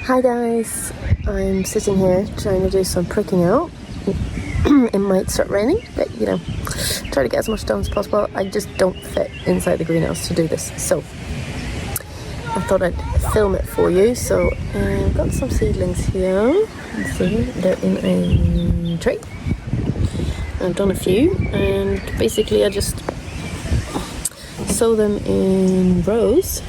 Hi guys, I'm sitting here trying to do some pricking out. It might start raining, but you know, try to get as much done as possible. I just don't fit inside the greenhouse to do this, so I thought I'd film it for you. So I've got some seedlings here. You see, they're in a tray. I've done a few, and basically I just sow them in rows.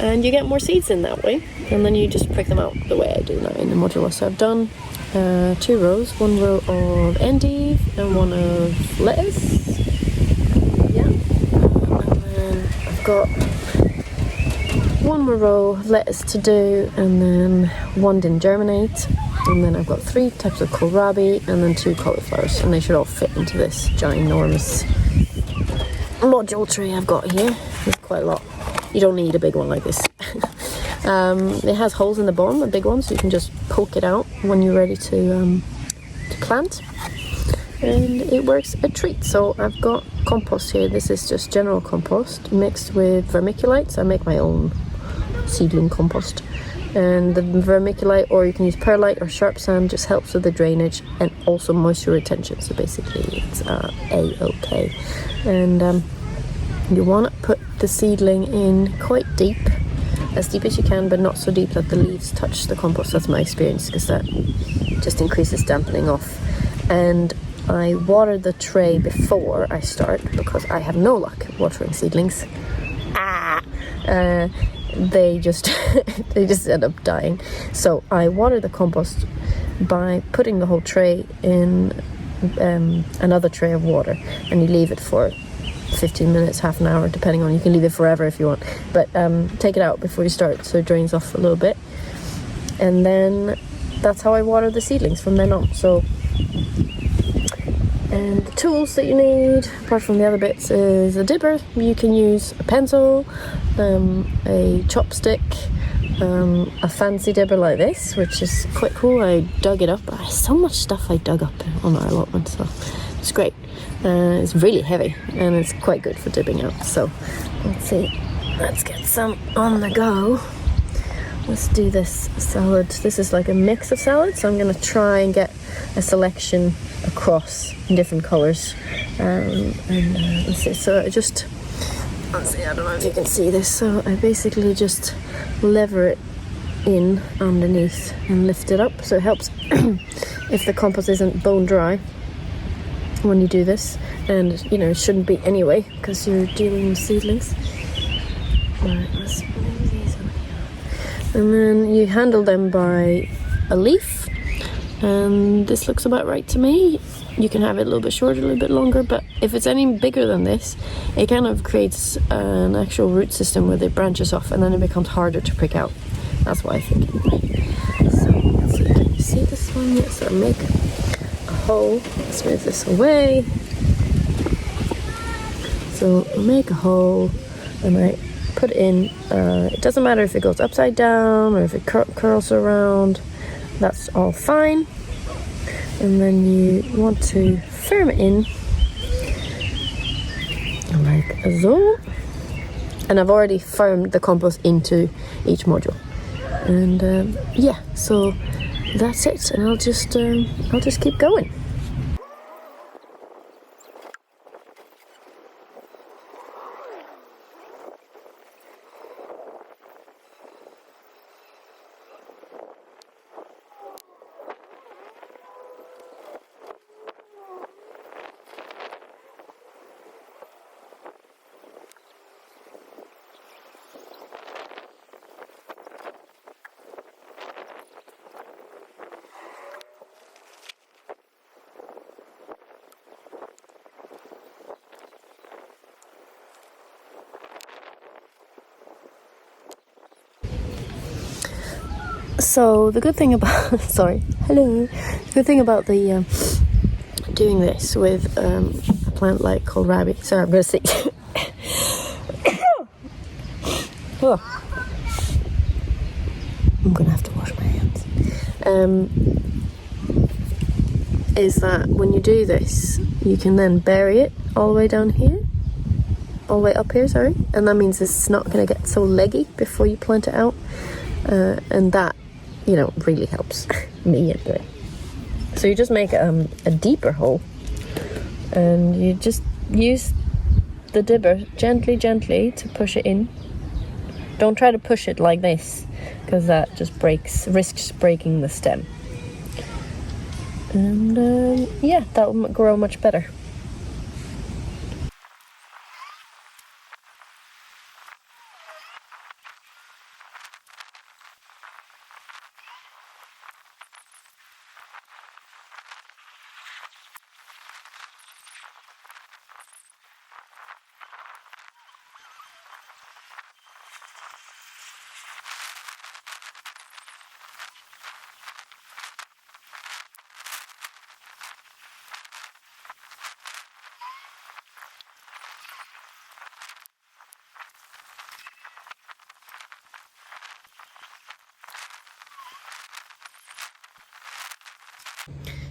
And you get more seeds in that way, and then you just prick them out the way I do now in the modular. So I've done 2 rows, 1 row of endive and 1 of lettuce. Yeah, and then I've got 1 more row of lettuce to do, and then 1 didn't germinate. And then I've got 3 types of kohlrabi and then 2 cauliflowers, and they should all fit into this ginormous module tray I've got here. There's quite a lot. You don't need a big one like this. It has holes in the bottom, a big one, so you can just poke it out when you're ready to plant. And it works a treat. So I've got compost here. This is just general compost mixed with vermiculite. So I make my own seedling compost. And the vermiculite, or you can use perlite or sharp sand, just helps with the drainage and also moisture retention. So basically it's A-OK. And you want to put the seedling in quite deep, as deep as you can, but not so deep that the leaves touch the compost. That's my experience, because that just increases dampening off. And I water the tray before I start, because I have no luck watering seedlings. They just they just end up dying. So I water the compost by putting the whole tray in another tray of water, and you leave it for 15 minutes, half an hour, depending on, you can leave it forever if you want, but take it out before you start so it drains off a little bit. And then that's how I water the seedlings from then on. So, and the tools that you need apart from the other bits is a dibber. You can use a pencil, a chopstick, a fancy dibber like this, which is quite cool. I dug it up. There's so much stuff I dug up on our allotment, so it's great. It's really heavy and it's quite good for dibbing out. So let's see, let's get some on the go. Let's do this salad. This is like a mix of salads, so I'm going to try and get a selection across in different colours. Let's see, so let's see, I don't know if you can see this. So I basically just lever it in underneath and lift it up, so it helps if the compost isn't bone dry when you do this, and you know, it shouldn't be anyway because you're dealing with seedlings. Right, let's move these on here. And then you handle them by a leaf, and this looks about right to me. You can have it a little bit shorter, a little bit longer, but if it's any bigger than this, it kind of creates an actual root system where it branches off, and then it becomes harder to prick out. That's what I think. So let's see, can you see this one? Yeah, so I make hole. Let's move this away. So I make a hole and I put in, it doesn't matter if it goes upside down or if it curls around, that's all fine. And then you want to firm it in like so. And I've already firmed the compost into each module. And yeah, so that's it, and I'll just keep going. So the good thing about the good thing about the doing this with a plant like kohlrabi. Sorry, I'm gonna see. Oh. I'm gonna have to wash my hands. Is that when you do this, you can then bury it all the way down here, all the way up here, sorry, and that means it's not going to get so leggy before you plant it out. and that, you know, really helps me anyway. So you just make a deeper hole, and you just use the dibber gently to push it in. Don't try to push it like this, because that just risks breaking the stem. And yeah, that will grow much better.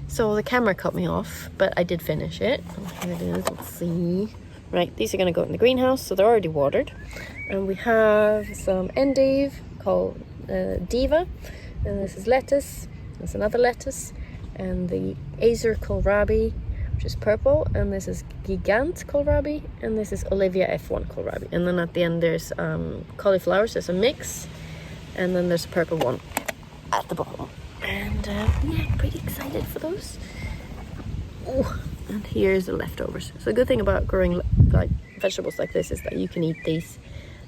So the camera cut me off, but I did finish it. Here it is, let's see. Right, these are going to go in the greenhouse, so they're already watered. And we have some endive called diva, and this is lettuce. There's another lettuce, and the Acer kohlrabi, which is purple, and this is gigant kohlrabi, and this is Olivia F1 kohlrabi. And then at the end there's cauliflower, so there's a mix, and then there's a purple one at the bottom. And yeah, pretty excited for those. Oh, and here's the leftovers. So the good thing about growing like vegetables like this is that you can eat these.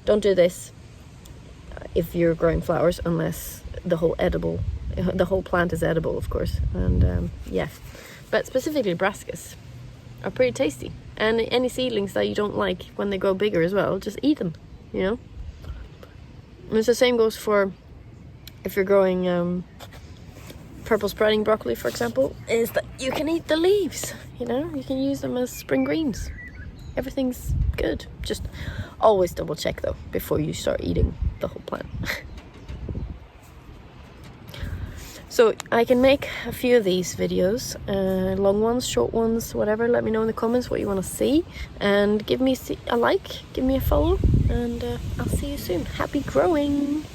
Don't do this if you're growing flowers, unless the whole plant is edible, of course. And yeah, but specifically brassicas are pretty tasty. And any seedlings that you don't like when they grow bigger as well, just eat them, you know. And it's the same goes for if you're growing purple sprouting broccoli, for example, is that you can eat the leaves, you know, you can use them as spring greens. Everything's good. Just always double check though before you start eating the whole plant. So I can make a few of these videos, long ones, short ones, whatever. Let me know in the comments what you want to see, and give me a like, give me a follow, and I'll see you soon. Happy growing!